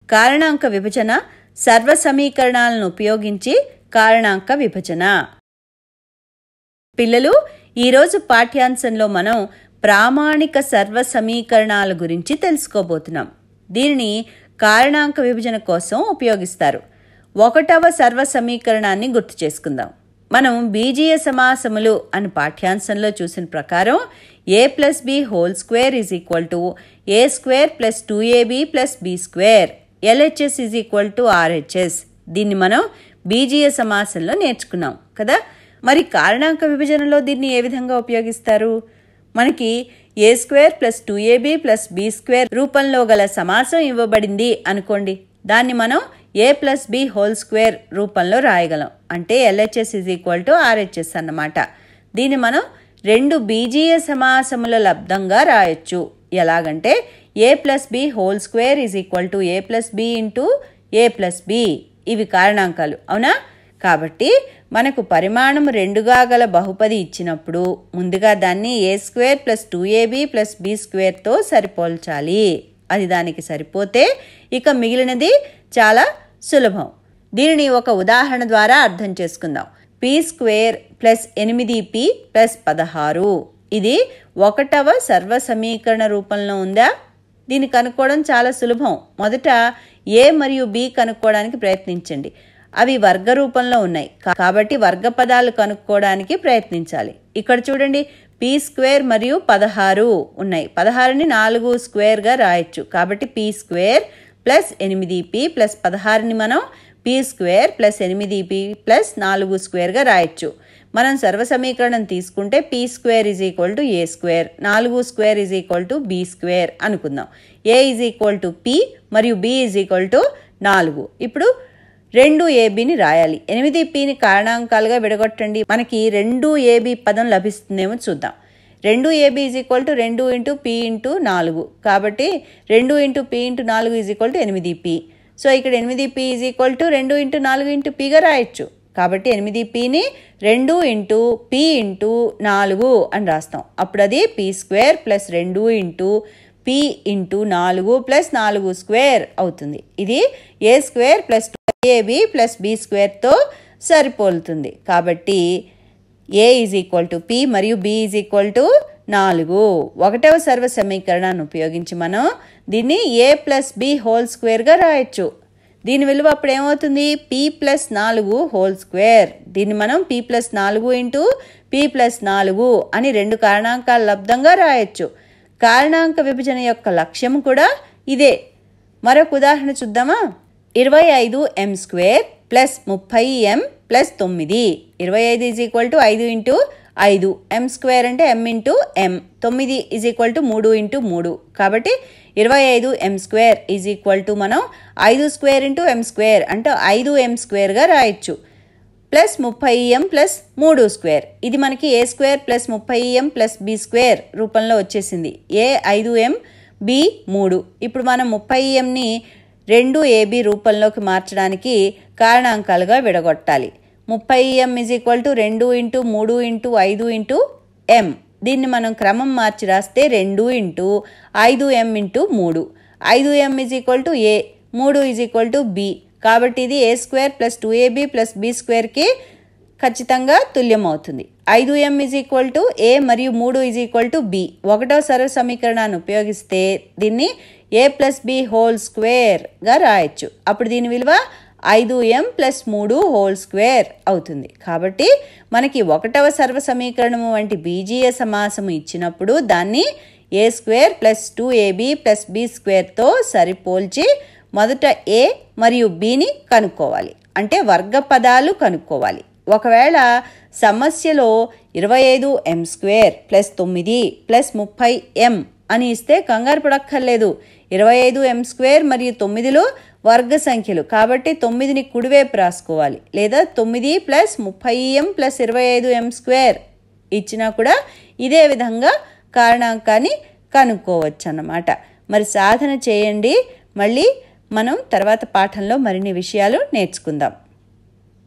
కారణాంక విభజన, సర్వ సమీకరణాలను ఉపయోగించి కారణాంక విభజన. పిల్లలు, ఈరోజు పాఠ్యాంశంలో మనం ప్రామాణిక సర్వ సమీకరణాల గురించి తెలుసుకోబోతున్నాం. దీనిని కారణాంక విభజన కోసం ఉపయోగిస్తారు. 1వ సర్వ సమీకరణాన్ని గుర్తు చేసుకుందాం. మనం బీజీయ సమాసములు అని పాఠ్యాంశంలో చూసిన ప్రకారం a+b² = a² + 2ab + b². LHS = RHS. దీన్ని మనం బీజీయ సమాసంలో నేర్చుకున్నాం కదా. మరి కారణాంక విభజనలో దీన్ని ఏ విధంగా ఉపయోగిస్తారు? మనకి a² + 2ab + b² రూపంలో గల సమాసం ఇవ్వబడింది అనుకోండి. దాన్ని మనం a+b² రూపంలో రాయగలం. అంటే LHS = RHS అన్నమాట. దీన్ని మనం 2 బీజీయ సమాసముల లబ్దంగా రాయొచ్చు. ఎలాగంటే a+b² = a+b × a+b. ఇవి కారణాంకాలు, అవునా? కాబట్టి మనకు పరిమాణం 2గా గల బహుపది ఇచ్చినప్పుడు ముందుగా దాన్ని a² + 2ab + b²తో సరిపోల్చాలి. అది దానికి సరిపోతే ఇక మిగిలినది చాలా సులభం. దీనిని ఒక ఉదాహరణ ద్వారా అర్థం చేసుకుందాం. p² + 8p + 16. ఇది 1వ సర్వ సమీకరణ రూపంలో ఉందా? దీన్ని కనుక్కోవడం చాలా సులభం. మొదట a మరియు b కనుక్కోవడానికి ప్రయత్నించండి. అవి వర్గ రూపంలో ఉన్నాయి కాబట్టి వర్గ పదాలు కనుక్కోవడానికి ప్రయత్నించాలి. ఇక్కడ చూడండి, p² మరియు 16 ఉన్నాయి. 16ని 4 స్క్వేర్గా రాయొచ్చు. కాబట్టి p² + 8p + 16ని మనం p² + 8p + 4 స్క్వేర్గా రాయొచ్చు. మనం సర్వ సమీకరణం తీసుకుంటే p² = a², 4² = b² అనుకుందాం. a p మరియు b 4. ఇప్పుడు 2ab రాయాలి. 8pని కారణాంకాలుగా విడగొట్టండి. మనకి 2ab పదం లభిస్తుందేమో చూద్దాం. 2ab = 2 × p × 4. కాబట్టి 2 × p × 4 = 8p. సో ఇక్కడ 8p = 2 × 4 × p గా రాయొచ్చు. కాబట్టి 8pని 2 × p × 4 అని రాస్తాం. అప్పుడు అది p² + 2 × p × 4 + 4² అవుతుంది. ఇది a² + 2ab + b²తో సరిపోలుతుంది. కాబట్టి a p మరియు b 4. 1వ సర్వ సమీకరణాన్ని ఉపయోగించి మనం దీన్ని a+b² రాయొచ్చు. దీని విలువ అప్పుడు ఏమవుతుంది? p + 4². దీన్ని మనం p + 4 × p + 4 అని 2 కారణాంకాల లబ్దంగా రాయొచ్చు. కారణాంక విభజన యొక్క లక్ష్యం కూడా ఇదే. మరొక ఉదాహరణ చూద్దామా? 25m² + 30m + 9. 25 = 5 × 5. m² అంటే m × m. 9 = 3 × 3. కాబట్టి 25m² మనం 5² × m² అంటే 5m² రాయొచ్చు. Plus 30m + 3². ఇది మనకి a² + 30m + b² రూపంలో వచ్చేసింది. a 5m, b 3. ఇప్పుడు మనం 30mని 2ab రూపంలోకి మార్చడానికి కారణాంకాలుగా విడగొట్టాలి. 30m = 2 × 3 × 5 × m. దీన్ని మనం క్రమం మార్చి రాస్తే 2 × 5m × 3. 5m = a, 3 = b. కాబట్టి ఇది a² + 2ab + b²కి ఖచ్చితంగా తుల్యం అవుతుంది. 5m = a మరియు 3 = b. 1వ సర్వ సమీకరణాన్ని ఉపయోగిస్తే దీన్ని a+b² రాయొచ్చు. అప్పుడు దీని విలువ 5m + 3² అవుతుంది. కాబట్టి మనకి 1వ సర్వ సమీకరణము వంటి బీజీయ సమాసము ఇచ్చినప్పుడు దాన్ని a² + 2ab + b²తో సరిపోల్చి మొదట a మరియు bని కనుక్కోవాలి. అంటే వర్గ పదాలు కనుక్కోవాలి. ఒకవేళ సమస్యలో 25m² + 9 + 30m అని ఇస్తే కంగారు పడక్కర్లేదు. 25m² మరియు 9లు వర్గ సంఖ్యలు కాబట్టి 9ని కుడివైపు రాసుకోవాలి. లేదా 9 + 30m + 25m² ఇచ్చినా కూడా ఇదే విధంగా కారణాంకాన్ని కనుక్కోవచ్చు అన్నమాట. మరి సాధన చేయండి. మళ్ళీ మనం తర్వాత పాఠంలో మరిన్ని విషయాలు నేర్చుకుందాం.